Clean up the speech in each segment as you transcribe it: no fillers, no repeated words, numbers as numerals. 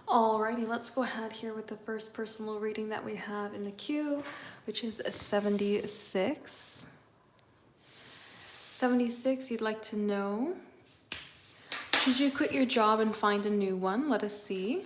Alrighty, let's go ahead here with the first personal reading that we have in the queue, which is a 76. 76, you'd like to know, should you quit your job and find a new one? Let us see.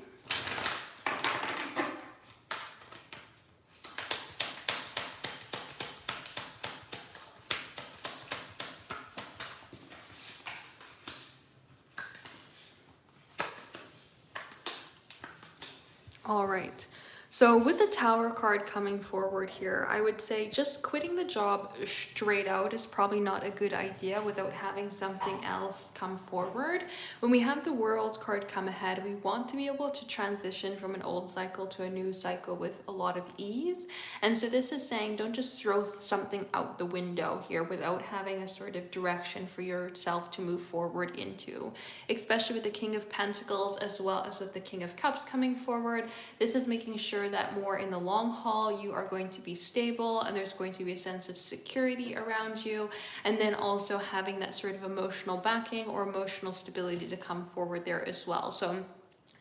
All right. So with the Tower card coming forward here, I would say just quitting the job straight out is probably not a good idea without having something else come forward. When we have the World card come ahead, we want to be able to transition from an old cycle to a new cycle with a lot of ease. And so this is saying don't just throw something out the window here without having a sort of direction for yourself to move forward into, especially with the King of Pentacles as well as with the King of Cups coming forward. This is making sure that more in the long haul you are going to be stable and there's going to be a sense of security around you, and then also having that sort of emotional backing or emotional stability to come forward there as well. So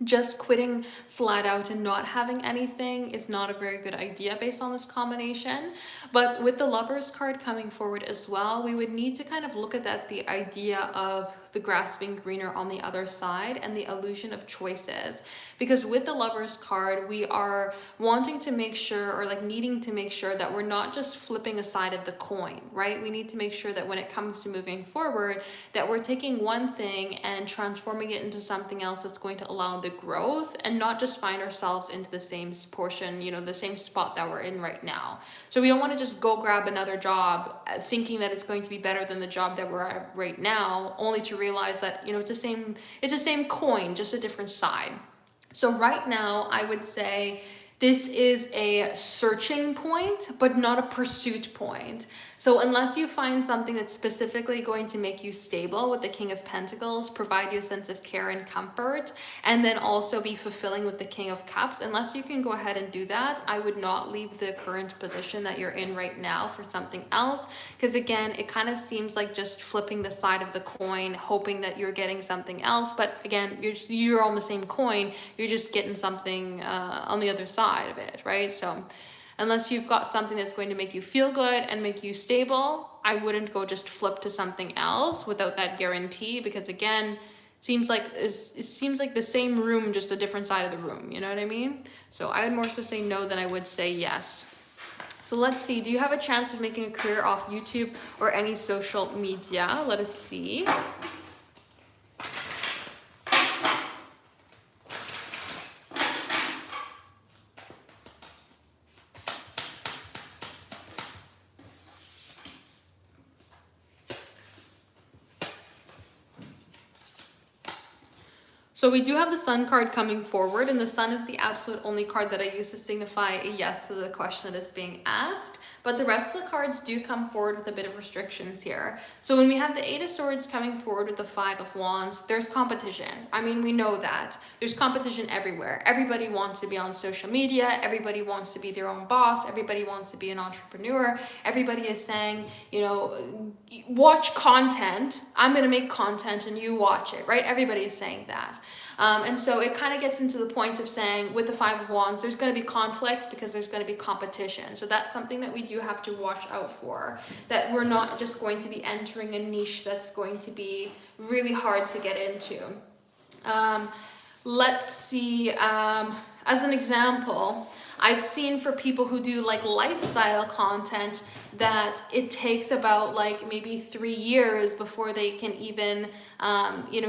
just quitting flat out and not having anything is not a very good idea based on this combination. But with the Lovers card coming forward as well, we would need to kind of look at that, the idea of the grass being greener on the other side and the illusion of choices. Because with the Lovers card, we are wanting to make sure, or like needing to make sure, that we're not just flipping a side of the coin, right? We need to make sure that when it comes to moving forward, that we're taking one thing and transforming it into something else that's going to allow the growth, and not just find ourselves into the same portion, the same spot that we're in right now. So we don't want to just go grab another job thinking that it's going to be better than the job that we're at right now, only to realize that, it's the same coin, just a different side. So right now, I would say this is a searching point, but not a pursuit point. So unless you find something that's specifically going to make you stable with the King of Pentacles, provide you a sense of care and comfort, and then also be fulfilling with the King of Cups, unless you can go ahead and do that, I would not leave the current position that you're in right now for something else. Because again, it kind of seems like just flipping the side of the coin, hoping that you're getting something else. But again, you're on the same coin, you're just getting something on the other side of it, right? So unless you've got something that's going to make you feel good and make you stable, I wouldn't go just flip to something else without that guarantee, because again, it seems like the same room, just a different side of the room, you know what I mean? So I would more so say no than I would say yes. So let's see, do you have a chance of making a career off YouTube or any social media? Let us see. So we do have the Sun card coming forward, and the Sun is the absolute only card that I use to signify a yes to the question that is being asked. But the rest of the cards do come forward with a bit of restrictions here. So when we have the Eight of Swords coming forward with the Five of Wands, there's competition. I mean, we know that. There's competition everywhere. Everybody wants to be on social media. Everybody wants to be their own boss. Everybody wants to be an entrepreneur. Everybody is saying, watch content. I'm going to make content and you watch it, right? Everybody is saying that. And so it kind of gets into the point of saying with the Five of Wands, there's going to be conflict because there's going to be competition. So that's something that we do have to watch out for, that we're not just going to be entering a niche that's going to be really hard to get into. Let's see, as an example, I've seen for people who do like lifestyle content that it takes about like maybe 3 years before they can even,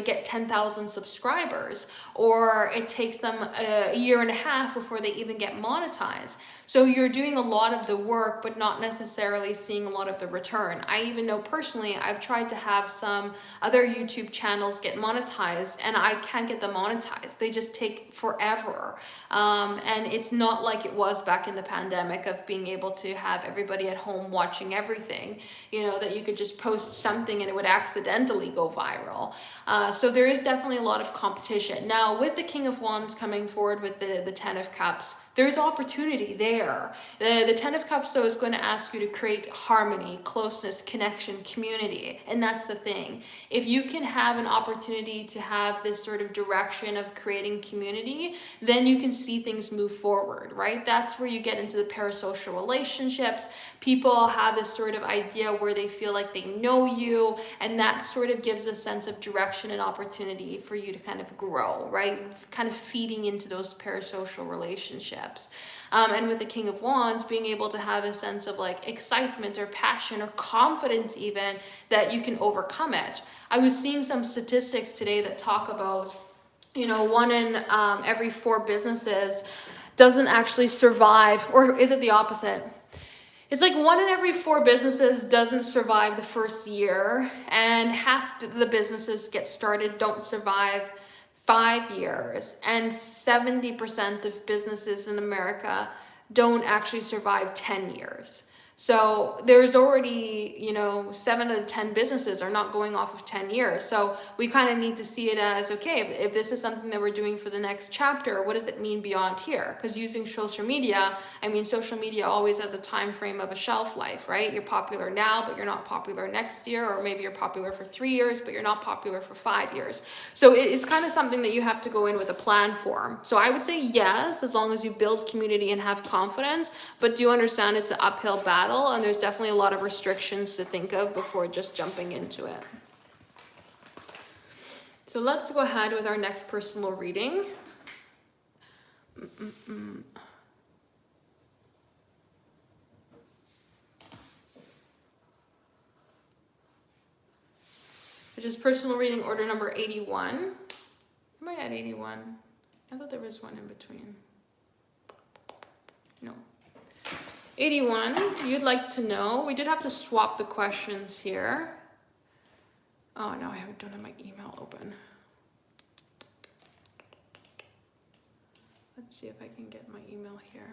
get 10,000 subscribers, or it takes them a year and a half before they even get monetized. So you're doing a lot of the work, but not necessarily seeing a lot of the return. I even know personally, I've tried to have some other YouTube channels get monetized and I can't get them monetized. They just take forever. And it's not like it was back in the pandemic of being able to have everybody at home watching everything, that you could just post something and it would accidentally go viral. So there is definitely a lot of competition. Now with the King of Wands coming forward with the Ten of Cups, there's opportunity there. The Ten of Cups, though, is going to ask you to create harmony, closeness, connection, community. And that's the thing. If you can have an opportunity to have this sort of direction of creating community, then you can see things move forward, right? That's where you get into the parasocial relationships. People have this sort of idea where they feel like they know you, and that sort of gives a sense of direction and opportunity for you to kind of grow, right? Kind of feeding into those parasocial relationships. And with the King of Wands, being able to have a sense of like excitement or passion or confidence even that you can overcome it. I was seeing some statistics today that talk about, you know, 1 in every 4 businesses doesn't actually survive, or is it the opposite? It's like 1 in every 4 businesses doesn't survive the first year, and half the businesses get started don't survive 5 years, and 70% of businesses in America don't actually survive 10 years. So there's already, you know, 7 out of 10 businesses are not going off of 10 years. So we kind of need to see it as, okay, if this is something that we're doing for the next chapter, what does it mean beyond here? Because using social media, I mean, social media always has a time frame of a shelf life, right? You're popular now, but you're not popular next year, or maybe you're popular for 3 years, but you're not popular for 5 years. So it's kind of something that you have to go in with a plan for. So I would say yes, as long as you build community and have confidence, but do understand it's an uphill battle. And there's definitely a lot of restrictions to think of before just jumping into it. So let's go ahead with our next personal reading. Which is personal reading order number 81. Am I at 81? I thought there was one in between. No. 81, you'd like to know. We did have to swap the questions here. Oh, no, I don't have my email open. Let's see if I can get my email here.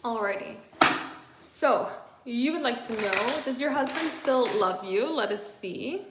Alrighty, so you would like to know, does your husband still love you? Let us see.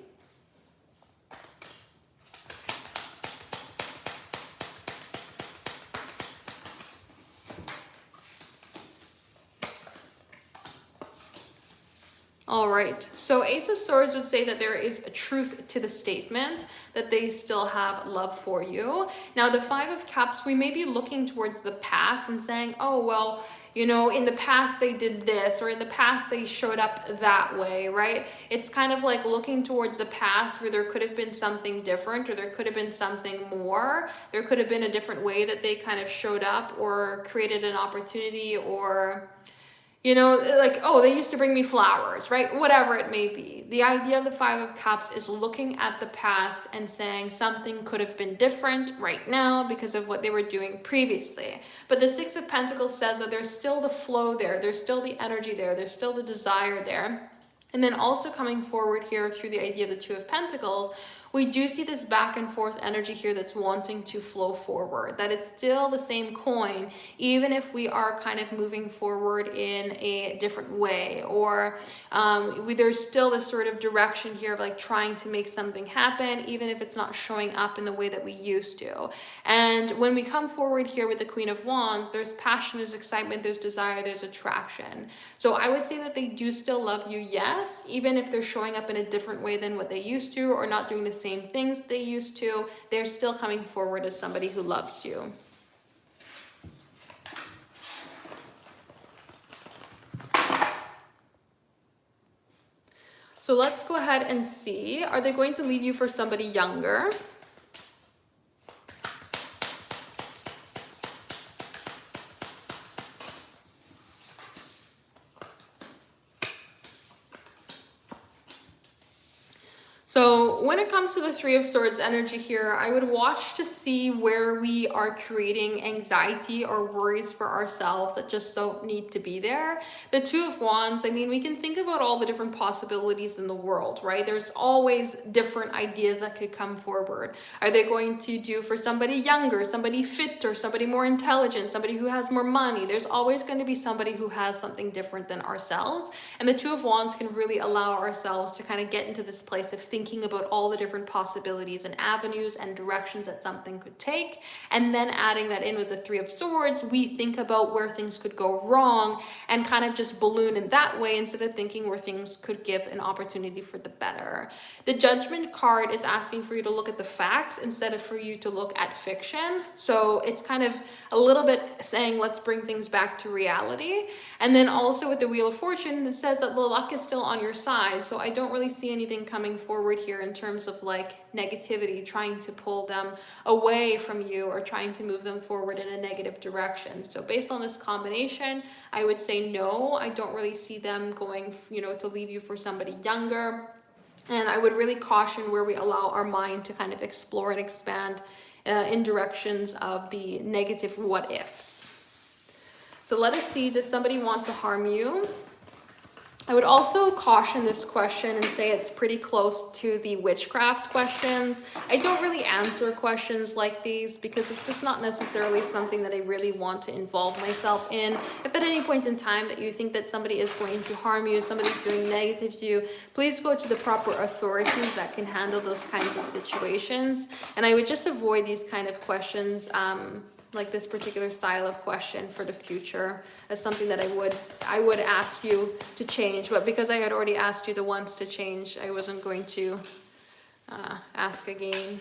All right, so Ace of Swords would say that there is a truth to the statement that they still have love for you. Now, the Five of Cups, we may be looking towards the past and saying, oh, well, you know, in the past they did this, or in the past they showed up that way, right? It's kind of like looking towards the past where there could have been something different, or there could have been something more. There could have been a different way that they kind of showed up or created an opportunity, or, you know, like, oh, they used to bring me flowers, right? Whatever it may be. The idea of the Five of Cups is looking at the past and saying something could have been different right now because of what they were doing previously. But the Six of Pentacles says that there's still the flow there. There's still the energy there. There's still the desire there. And then also coming forward here through the idea of the Two of Pentacles, we do see this back and forth energy here that's wanting to flow forward, that it's still the same coin, even if we are kind of moving forward in a different way, or there's still this sort of direction here of like trying to make something happen, even if it's not showing up in the way that we used to. And when we come forward here with the Queen of Wands, there's passion, there's excitement, there's desire, there's attraction. So I would say that they do still love you, yes, even if they're showing up in a different way than what they used to, or not doing the same things they used to. They're still coming forward as somebody who loves you. So let's go ahead and see, are they going to leave you for somebody younger? So when it comes to the Three of Swords energy here, I would watch to see where we are creating anxiety or worries for ourselves that just don't need to be there. The Two of Wands, I mean, we can think about all the different possibilities in the world, right? There's always different ideas that could come forward. Are they going to do for somebody younger, somebody fitter, somebody more intelligent, somebody who has more money? There's always going to be somebody who has something different than ourselves. And the Two of Wands can really allow ourselves to kind of get into this place of thinking about all the different possibilities and avenues and directions that something could take. And then adding that in with the Three of Swords, we think about where things could go wrong and kind of just balloon in that way instead of thinking where things could give an opportunity for the better. The Judgment card is asking for you to look at the facts instead of for you to look at fiction. So it's kind of a little bit saying, let's bring things back to reality. And then also with the Wheel of Fortune, it says that the luck is still on your side. So I don't really see anything coming forward here in terms of like negativity, trying to pull them away from you or trying to move them forward in a negative direction. So based on this combination, I would say no, I don't really see them going, to leave you for somebody younger. And I would really caution where we allow our mind to kind of explore and expand in directions of the negative what ifs. So let us see, does somebody want to harm you? I would also caution this question and say it's pretty close to the witchcraft questions. I don't really answer questions like these because it's just not necessarily something that I really want to involve myself in. If at any point in time that you think that somebody is going to harm you, somebody's doing negative to you, please go to the proper authorities that can handle those kinds of situations. And I would just avoid these kind of questions, like this particular style of question for the future as something that I would ask you to change. But because I had already asked you the once to change, I wasn't going to ask again.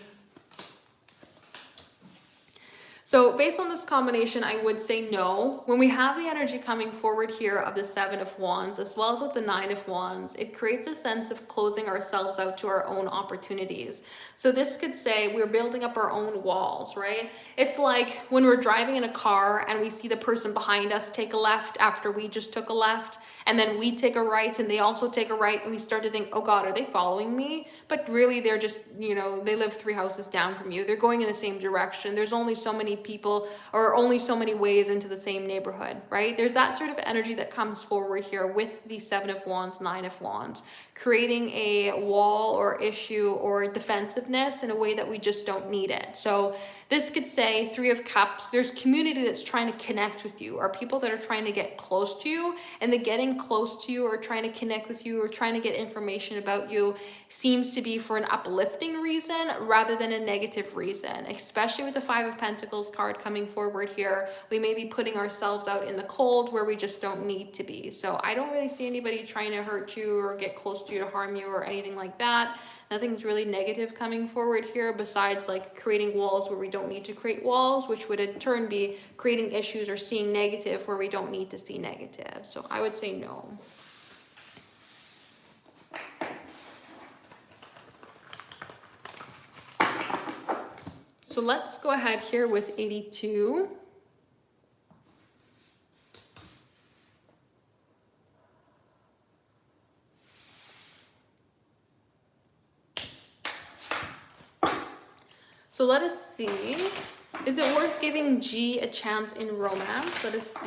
So based on this combination, I would say no. When we have the energy coming forward here of the Seven of Wands, as well as with the Nine of Wands, it creates a sense of closing ourselves out to our own opportunities. So this could say we're building up our own walls, right? It's like when we're driving in a car and we see the person behind us take a left after we just took a left, and then we take a right and they also take a right, and we start to think, oh God, are they following me? But really they're just, they live 3 houses down from you. They're going in the same direction. There's only so many people or only so many ways into the same neighborhood, right? There's that sort of energy that comes forward here with the Seven of Wands, Nine of Wands, creating a wall or issue or defensiveness in a way that we just don't need it. So this could say Three of Cups, there's community that's trying to connect with you, or people that are trying to get close to you, and the getting close to you or trying to connect with you or trying to get information about you seems to be for an uplifting reason rather than a negative reason, especially with the Five of Pentacles card coming forward here. We may be putting ourselves out in the cold where we just don't need to be. So I don't really see anybody trying to hurt you or get close to you to harm you or anything like that. Nothing's really negative coming forward here besides like creating walls where we don't need to create walls, which would in turn be creating issues or seeing negative where we don't need to see negative. So I would say no. So let's go ahead here with 82. So let us see. Is it worth giving G a chance in romance? Let us see.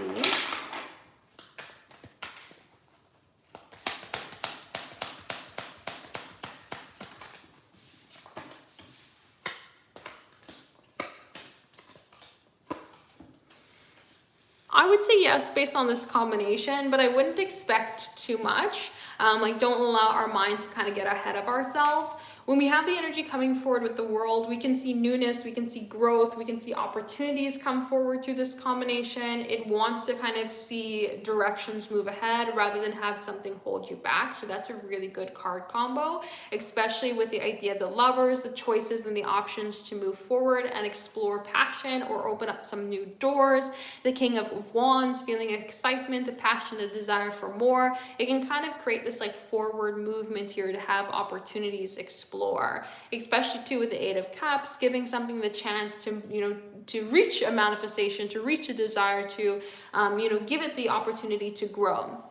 I would say yes, based on this combination, but I wouldn't expect too much. Don't allow our mind to kind of get ahead of ourselves. When we have the energy coming forward with the world, we can see newness, we can see growth, we can see opportunities come forward through this combination. It wants to kind of see directions move ahead rather than have something hold you back. So that's a really good card combo, especially with the idea of the Lovers, the choices and the options to move forward and explore passion or open up some new doors. The King of Wands, feeling excitement, a passion, a desire for more. It can kind of create this like forward movement here to have opportunities explore, especially too with the Eight of Cups, giving something the chance to, to reach a manifestation, to reach a desire, to, give it the opportunity to grow.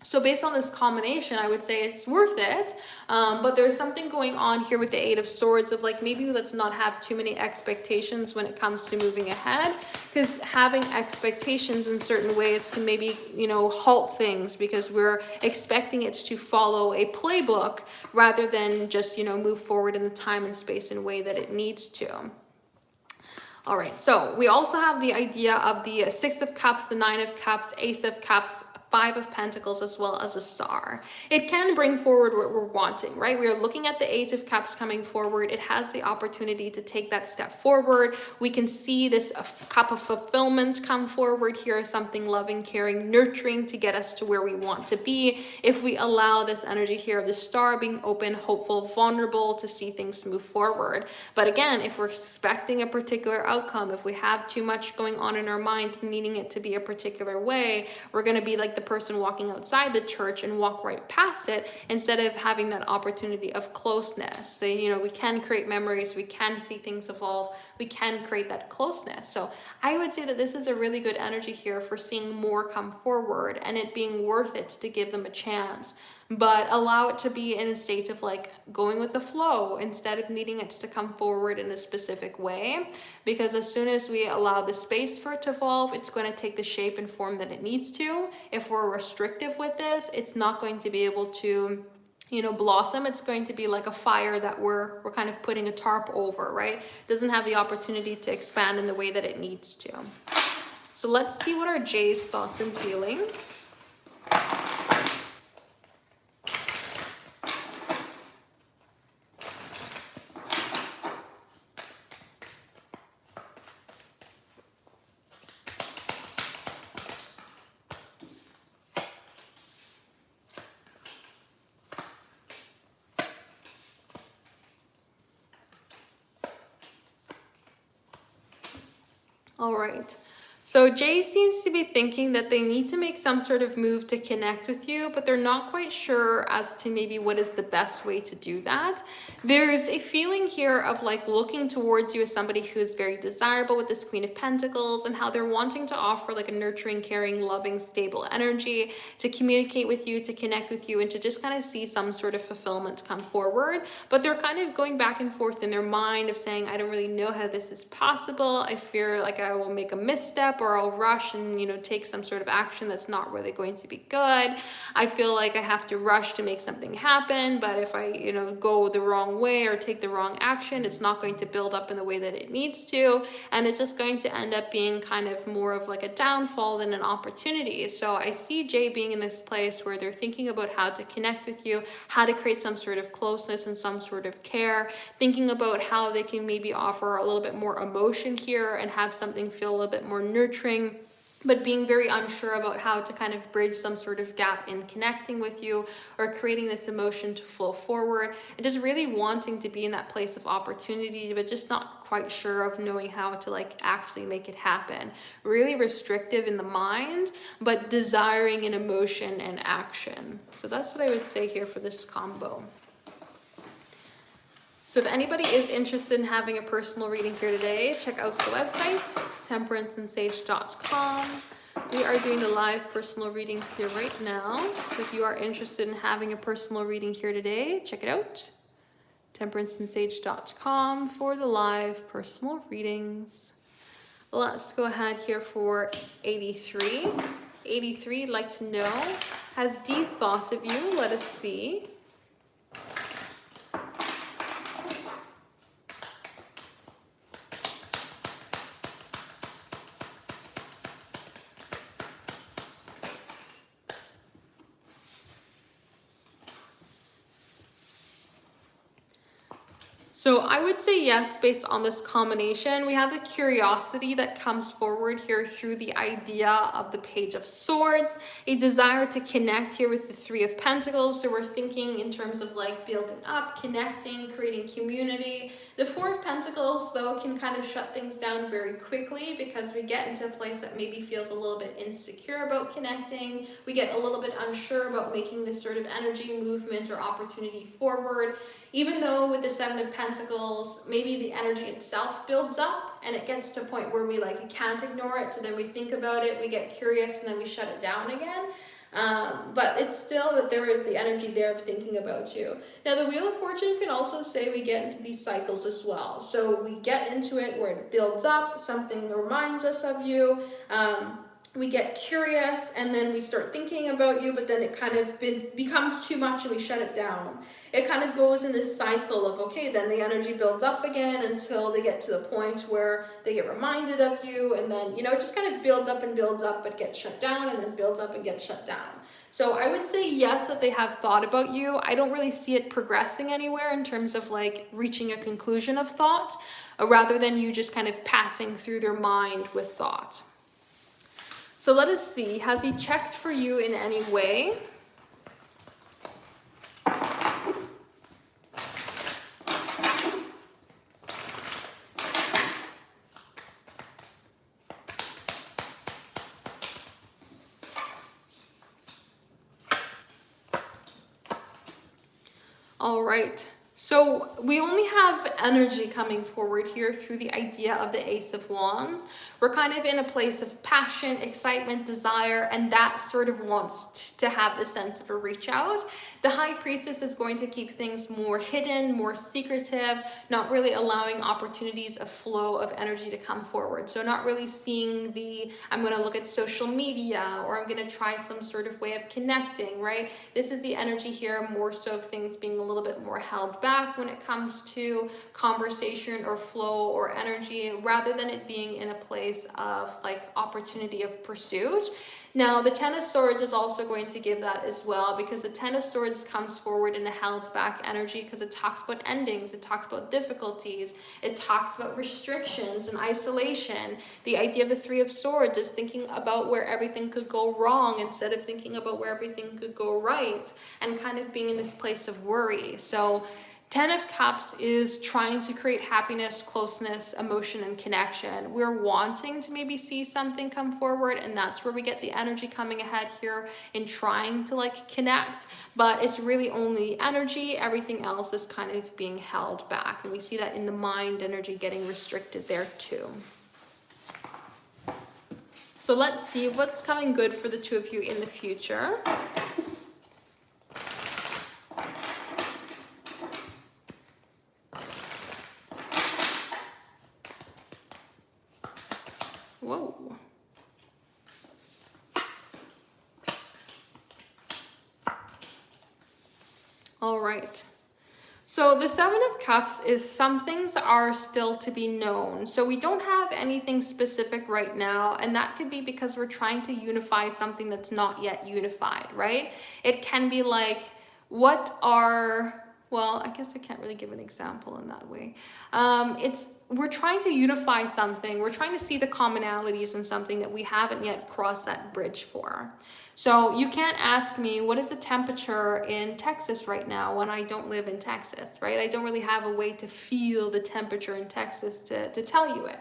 So based on this combination, I would say it's worth it. But there's something going on here with the Eight of Swords of like, maybe let's not have too many expectations when it comes to moving ahead, because having expectations in certain ways can maybe, halt things because we're expecting it to follow a playbook rather than just, move forward in the time and space and way that it needs to. All right, so we also have the idea of the Six of Cups, the Nine of Cups, Ace of Cups, Five of Pentacles, as well as a Star. It can bring forward what we're wanting, right? We are looking at the Eight of Cups coming forward. It has the opportunity to take that step forward. We can see this cup of fulfillment come forward here, something loving, caring, nurturing to get us to where we want to be. If we allow this energy here of the Star being open, hopeful, vulnerable to see things move forward. But again, if we're expecting a particular outcome, if we have too much going on in our mind, needing it to be a particular way, we're going to be like the person walking outside the church and walk right past it instead of having that opportunity of closeness. We can create memories, we can see things evolve, we can create that closeness. So I would say that this is a really good energy here for seeing more come forward and it being worth it to give them a chance. But allow it to be in a state of like going with the flow instead of needing it to come forward in a specific way. Because as soon as we allow the space for it to evolve, it's going to take the shape and form that it needs to. If we're restrictive with this, it's not going to be able to blossom. It's going to be like a fire that we're kind of putting a tarp over, right? It doesn't have the opportunity to expand in the way that it needs to. So let's see what are Jay's thoughts and feelings. All right. So Jay seems to be thinking that they need to make some sort of move to connect with you, but they're not quite sure as to maybe what is the best way to do that. There's a feeling here of like looking towards you as somebody who is very desirable with this Queen of Pentacles and how they're wanting to offer like a nurturing, caring, loving, stable energy to communicate with you, to connect with you, and to just kind of see some sort of fulfillment come forward. But they're kind of going back and forth in their mind of saying, I don't really know how this is possible. I fear like I will make a misstep or I'll rush and take some sort of action that's not really going to be good. I feel like I have to rush to make something happen, but if I go the wrong way or take the wrong action, it's not going to build up in the way that it needs to, and it's just going to end up being kind of more of like a downfall than an opportunity. So I see Jay being in this place where they're thinking about how to connect with you, how to create some sort of closeness and some sort of care, thinking about how they can maybe offer a little bit more emotion here and have something feel a little bit more nurturing, but being very unsure about how to kind of bridge some sort of gap in connecting with you or creating this emotion to flow forward, and just really wanting to be in that place of opportunity, but just not quite sure of knowing how to like actually make it happen. Really restrictive in the mind, but desiring in emotion and action. So that's what I would say here for this combo. So if anybody is interested in having a personal reading here today, check out the website, temperanceandsage.com. We are doing the live personal readings here right now. So if you are interested in having a personal reading here today, check it out, temperanceandsage.com for the live personal readings. Let's go ahead here for 83. 83, I'd like to know, has D thoughts of you? Let us see. So I would say yes, based on this combination. We have a curiosity that comes forward here through the idea of the Page of Swords, a desire to connect here with the Three of Pentacles. So we're thinking in terms of like building up, connecting, creating community. The Four of Pentacles, though, can kind of shut things down very quickly because we get into a place that maybe feels a little bit insecure about connecting. We get a little bit unsure about making this sort of energy movement or opportunity forward. Even though with the Seven of Pentacles, maybe the energy itself builds up and it gets to a point where we like can't ignore it. So then we think about it, we get curious, and then we shut it down again. But it's still that there is the energy there of thinking about you. Now, the Wheel of Fortune can also say we get into these cycles as well. So we get into it where it builds up, something reminds us of you. We get curious and then we start thinking about you, but then it kind of becomes too much and we shut it down. It kind of goes in this cycle of, okay, then the energy builds up again until they get to the point where they get reminded of you, and then, it just kind of builds up and builds up but gets shut down, and then builds up and gets shut down. So I would say yes, that they have thought about you. I don't really see it progressing anywhere in terms of like reaching a conclusion of thought, rather than you just kind of passing through their mind with thought. So let us see, has he checked for you in any way? All right. So we only have energy coming forward here through the idea of the Ace of Wands. We're kind of in a place of passion, excitement, desire, and that sort of wants to have the sense of a reach out. The High Priestess is going to keep things more hidden, more secretive, not really allowing opportunities of flow of energy to come forward. So not really seeing I'm going to look at social media, or I'm going to try some sort of way of connecting, right? This is the energy here more so of things being a little bit more held back when it comes to conversation or flow or energy, rather than it being in a place of like opportunity of pursuit. Now, the Ten of Swords is also going to give that as well, because the Ten of Swords comes forward in a held back energy because it talks about endings, it talks about difficulties, it talks about restrictions and isolation. The idea of the Three of Swords is thinking about where everything could go wrong instead of thinking about where everything could go right, and kind of being in this place of worry. So Ten of Cups is trying to create happiness, closeness, emotion, and connection. We're wanting to maybe see something come forward, and that's where we get the energy coming ahead here in trying to like connect, but it's really only energy. Everything else is kind of being held back, and we see that in the mind energy getting restricted there too. So let's see what's coming good for the two of you in the future. Whoa. All right. So the Seven of Cups is some things are still to be known. So we don't have anything specific right now, and that could be because we're trying to unify something that's not yet unified, right? It can be like, well, I guess I can't really give an example in that way. We're trying to unify something. We're trying to see the commonalities in something that we haven't yet crossed that bridge for. So you can't ask me, what is the temperature in Texas right now, when I don't live in Texas, right? I don't really have a way to feel the temperature in Texas to tell you it.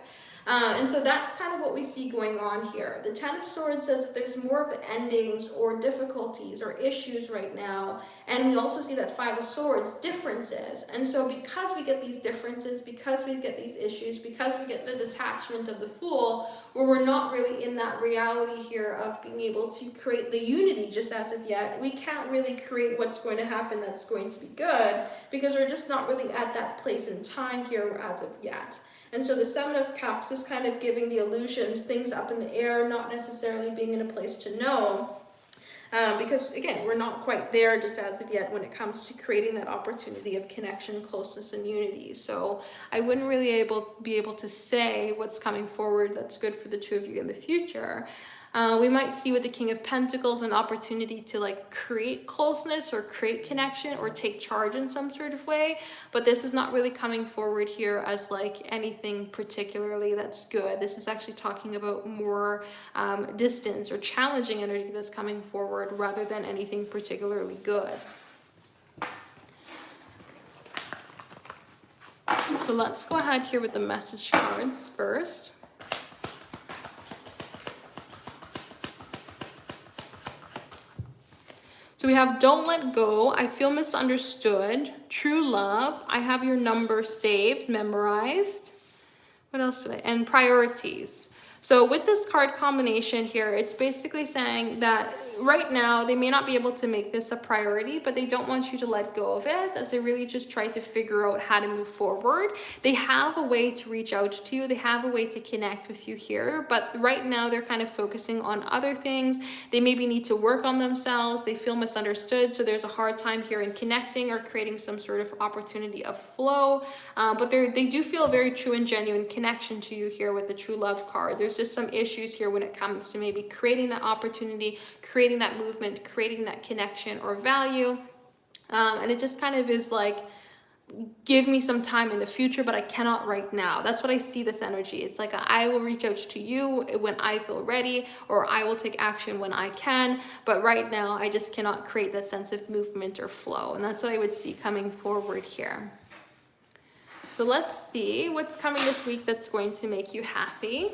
And so that's kind of what we see going on here. The Ten of Swords says that there's more of endings or difficulties or issues right now. And we also see that Five of Swords, differences. And so because we get these differences, because we get these issues, because we get the detachment of the Fool, where we're not really in that reality here of being able to create the unity just as of yet, we can't really create what's going to happen that's going to be good, because we're just not really at that place in time here as of yet. And so the Seven of Cups is kind of giving the illusions, things up in the air, not necessarily being in a place to know. Because again, we're not quite there just as of yet when it comes to creating that opportunity of connection, closeness, and unity. So I wouldn't really be able to say what's coming forward that's good for the two of you in the future. We might see with the King of Pentacles an opportunity to like create closeness or create connection or take charge in some sort of way, but this is not really coming forward here as like anything particularly that's good. This is actually talking about more distance or challenging energy that's coming forward rather than anything particularly good. So let's go ahead here with the message cards first. So we have Don't Let Go, I Feel Misunderstood, True Love, I Have Your Number Saved, Memorized. What else did and Priorities. So with this card combination here, it's basically saying that right now they may not be able to make this a priority, but they don't want you to let go of it, as they really just try to figure out how to move forward. They have a way to reach out to you, they have a way to connect with you here, but right now they're kind of focusing on other things. They maybe need to work on themselves, they feel misunderstood, so there's a hard time here in connecting or creating some sort of opportunity of flow. But they do feel a very true and genuine connection to you here with the true love card. There's just some issues here when it comes to maybe creating that opportunity, creating that movement, creating that connection or value. And it just kind of is like, give me some time in the future, but I cannot right now. That's what I see this energy. It's like, I will reach out to you when I feel ready, or I will take action when I can, but right now I just cannot create that sense of movement or flow. And that's what I would see coming forward here. So let's see what's coming this week that's going to make you happy.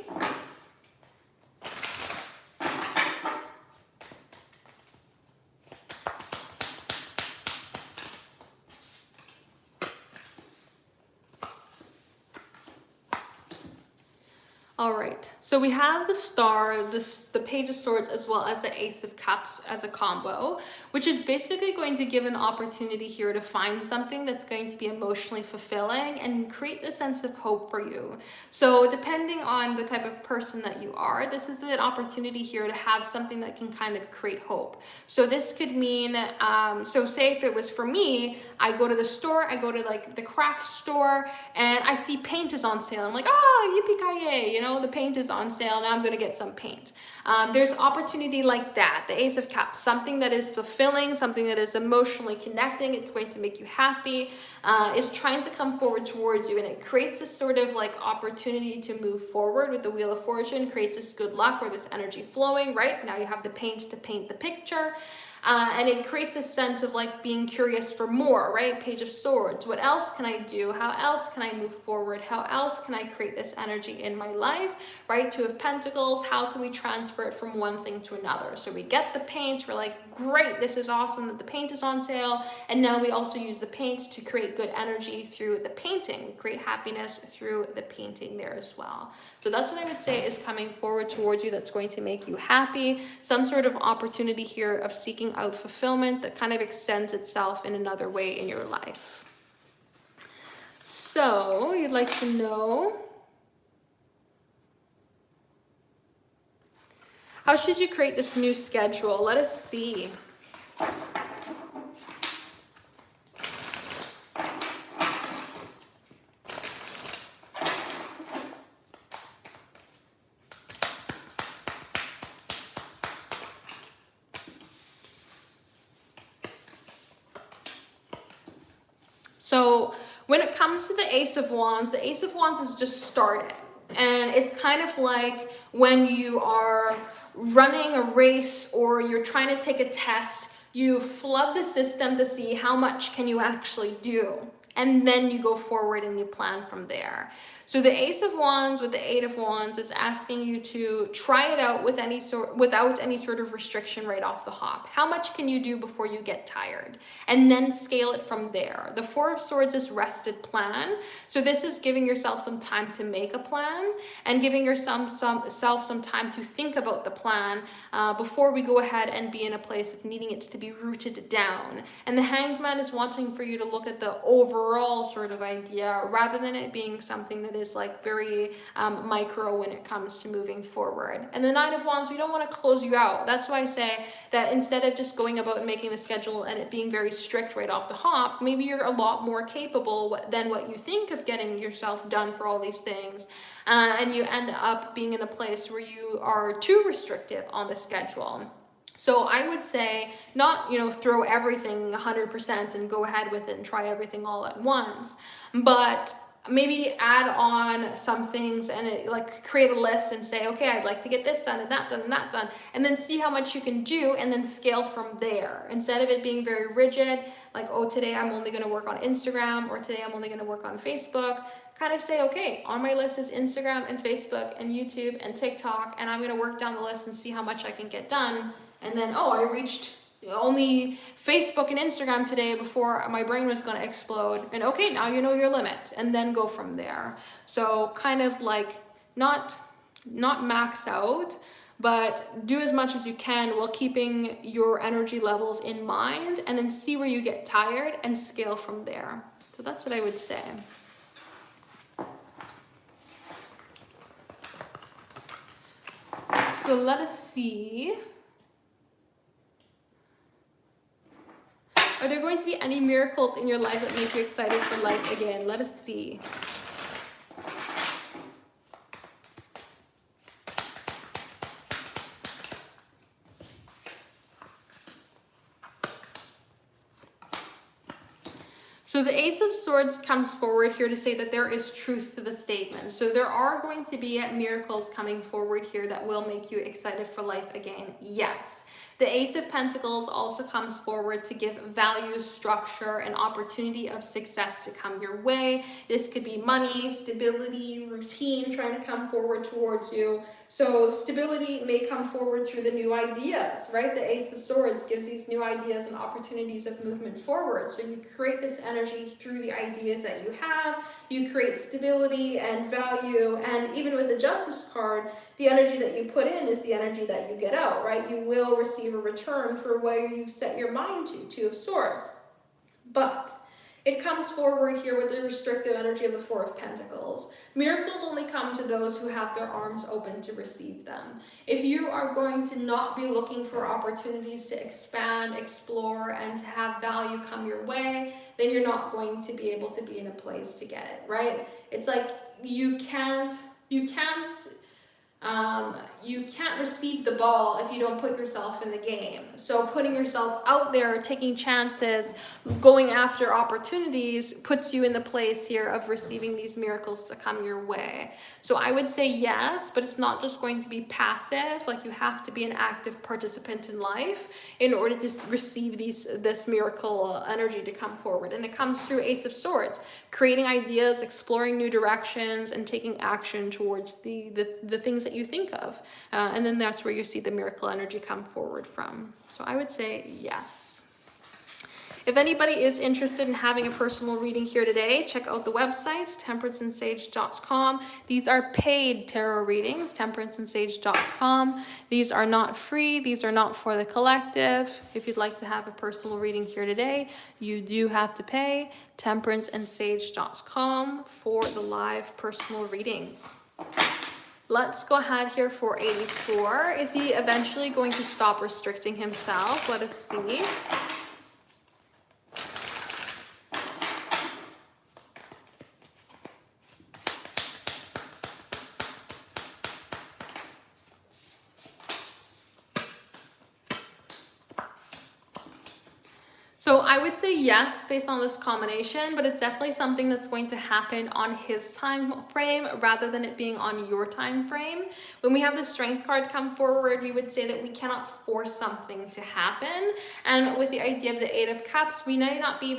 All right, so we have the Star, the Page of Swords, as well as the Ace of Cups as a combo, which is basically going to give an opportunity here to find something that's going to be emotionally fulfilling and create a sense of hope for you. So depending on the type of person that you are, this is an opportunity here to have something that can kind of create hope. So this could mean, so say if it was for me, I go to the store, I go to like the craft store, and I see paint is on sale. I'm like, oh, yippee-ki-yay, you know, the paint is on sale, now I'm gonna get some paint. There's opportunity like that, the Ace of Cups, something that is fulfilling, something that is emotionally connecting, it's going to make you happy, is trying to come forward towards you, and it creates this sort of like opportunity to move forward with the Wheel of Fortune, creates this good luck or this energy flowing, right? Now you have the paint to paint the picture. And it creates a sense of like being curious for more, right? Page of Swords. What else can I do? How else can I move forward? How else can I create this energy in my life, right? Two of Pentacles. How can we transfer it from one thing to another? So we get the paint. We're like, great, this is awesome that the paint is on sale. And now we also use the paint to create good energy through the painting. We create happiness through the painting there as well. So that's what I would say is coming forward towards you that's going to make you happy. Some sort of opportunity here of seeking out fulfillment that kind of extends itself in another way in your life. So you'd like to know, how should you create this new schedule? Let us see. So when it comes to the Ace of Wands is just starting. And it's kind of like when you are running a race or you're trying to take a test, you flood the system to see how much can you actually do. And then you go forward and you plan from there. So the Ace of Wands with the Eight of Wands is asking you to try it out with without any sort of restriction right off the hop. How much can you do before you get tired? And then scale it from there. The Four of Swords is rested plan. So this is giving yourself some time to make a plan and giving yourself some time to think about the plan before we go ahead and be in a place of needing it to be rooted down. And the Hanged Man is wanting for you to look at the overall sort of idea rather than it being something that is like very micro when it comes to moving forward. And the Nine of Wands, we don't want to close you out. That's why I say that instead of just going about and making the schedule and it being very strict right off the hop, maybe you're a lot more capable than what you think of getting yourself done for all these things. And you end up being in a place where you are too restrictive on the schedule. So I would say not, throw everything 100% and go ahead with it and try everything all at once, but maybe add on some things and create a list and say, okay, I'd like to get this done and that done and that done, and then see how much you can do and then scale from there. Instead of it being very rigid, like, oh, today I'm only going to work on Instagram, or today I'm only going to work on Facebook. Kind of say, okay, on my list is Instagram and Facebook and YouTube and TikTok, and I'm going to work down the list and see how much I can get done. And then, oh, I reached only Facebook and Instagram today before my brain was going to explode. And okay, now you know your limit, and then go from there. So kind of like not not max out, but do as much as you can while keeping your energy levels in mind, and then see where you get tired and scale from there. So that's what I would say. So let us see. Are there going to be any miracles in your life that make you excited for life again? Let us see. So the Ace of Swords comes forward here to say that there is truth to the statement. So there are going to be miracles coming forward here that will make you excited for life again. Yes. The Ace of Pentacles also comes forward to give value, structure, and opportunity of success to come your way. This could be money, stability, routine trying to come forward towards you. So stability may come forward through the new ideas, right? The Ace of Swords gives these new ideas and opportunities of movement forward. So you create this energy through the ideas that you have. You create stability and value. And even with the Justice card, the energy that you put in is the energy that you get out, right? You will receive a return for where you've set your mind to, Two of Swords. But it comes forward here with the restrictive energy of the Four of Pentacles. Miracles only come to those who have their arms open to receive them. If you are going to not be looking for opportunities to expand, explore, and to have value come your way, then you're not going to be able to be in a place to get it, right? It's like you can't receive the ball if you don't put yourself in the game. So putting yourself out there, taking chances, going after opportunities puts you in the place here of receiving these miracles to come your way. So I would say yes, but it's not just going to be passive. Like, you have to be an active participant in life in order to receive this miracle energy to come forward. And it comes through Ace of Swords, creating ideas, exploring new directions, and taking action towards the things that you think of. And then that's where you see the miracle energy come forward from. So I would say yes. If anybody is interested in having a personal reading here today, check out the website, temperanceandsage.com. These are paid tarot readings, temperanceandsage.com. These are not free. These are not for the collective. If you'd like to have a personal reading here today, you do have to pay temperanceandsage.com for the live personal readings. Let's go ahead here for 84. Is he eventually going to stop restricting himself? Let us see. So I would say yes, based on this combination, but it's definitely something that's going to happen on his time frame rather than it being on your time frame. When we have the Strength card come forward, we would say that we cannot force something to happen. And with the idea of the Eight of Cups, we may not be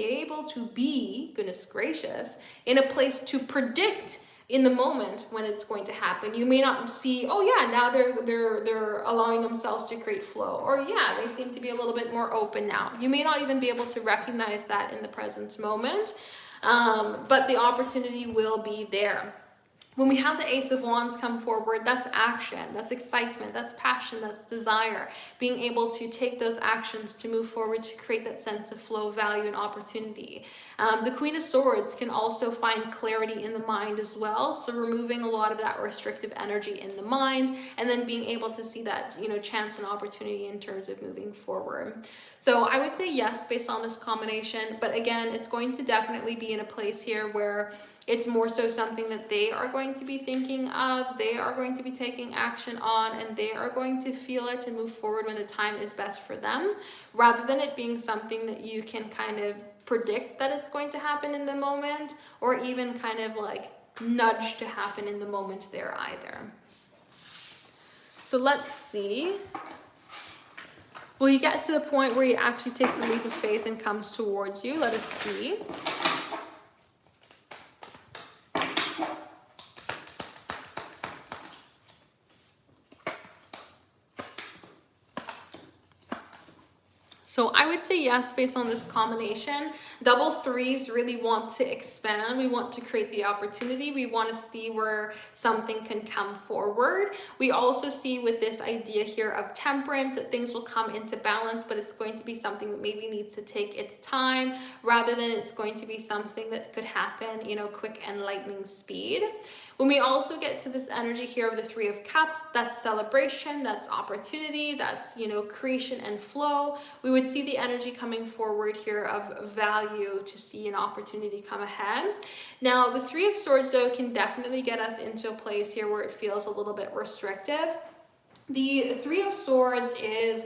able to be, goodness gracious, in a place to predict in the moment when it's going to happen. You may not see, oh yeah, now they're allowing themselves to create flow, or yeah, they seem to be a little bit more open now. You may not even be able to recognize that in the present moment, but the opportunity will be there. When we have the Ace of Wands come forward, that's action, that's excitement, that's passion, that's desire. Being able to take those actions to move forward to create that sense of flow, value, and opportunity. The Queen of Swords can also find clarity in the mind as well. So removing a lot of that restrictive energy in the mind, and then being able to see that, chance and opportunity in terms of moving forward. So I would say yes, based on this combination. But again, it's going to definitely be in a place here where it's more so something that they are going to be thinking of, they are going to be taking action on, and they are going to feel it and move forward when the time is best for them, rather than it being something that you can kind of predict that it's going to happen in the moment, or even kind of like nudge to happen in the moment there either. So let's see. Will you get to the point where he actually takes a leap of faith and comes towards you? Let us see. So I would say yes, based on this combination. Double threes really want to expand. We want to create the opportunity. We want to see where something can come forward. We also see with this idea here of temperance that things will come into balance, but it's going to be something that maybe needs to take its time rather than it's going to be something that could happen, you know, quick and lightning speed. When we also get to this energy here of the Three of Cups, that's celebration, that's opportunity, that's, you know, creation and flow. We would see the energy coming forward here of value to see an opportunity come ahead. Now, the Three of Swords, though, can definitely get us into a place here where it feels a little bit restrictive. The Three of Swords is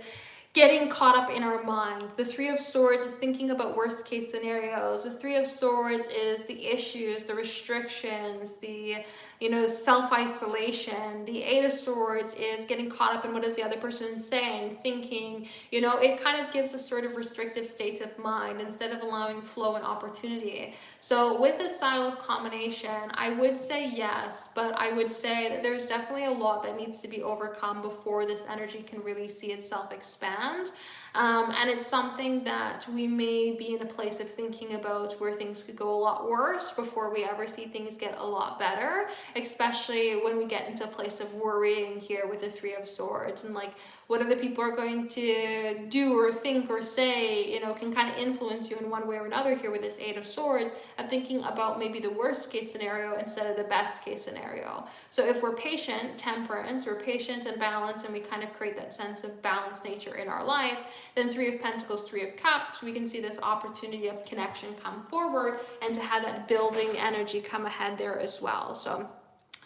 getting caught up in our mind. The Three of Swords is thinking about worst case scenarios. The Three of Swords is the issues, the restrictions, the, you know, self-isolation. The Eight of Swords is getting caught up in what is the other person saying, thinking, you know, it kind of gives a sort of restrictive state of mind instead of allowing flow and opportunity. So with this style of combination, I would say yes, but I would say that there's definitely a lot that needs to be overcome before this energy can really see itself expand. And it's something that we may be in a place of thinking about where things could go a lot worse before we ever see things get a lot better, especially when we get into a place of worrying here with the Three of Swords, and like what other people are going to do or think or say, you know, can kind of influence you in one way or another here with this Eight of Swords, and thinking about maybe the worst case scenario instead of the best case scenario. So if we're patient, temperance, we're patient and balanced, and we kind of create that sense of balanced nature in our life, then Three of Pentacles, Three of Cups, we can see this opportunity of connection come forward and to have that building energy come ahead there as well. So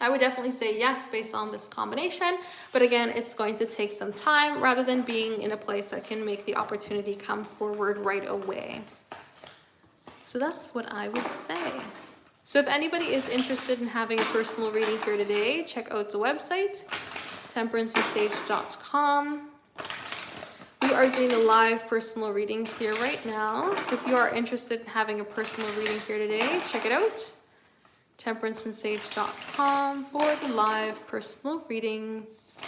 I would definitely say yes based on this combination, but again, it's going to take some time rather than being in a place that can make the opportunity come forward right away. So that's what I would say. So if anybody is interested in having a personal reading here today, check out the website, temperanceandsage.com. We are doing the live personal readings here right now. So if you are interested in having a personal reading here today, check it out, temperanceandsage.com, for the live personal readings.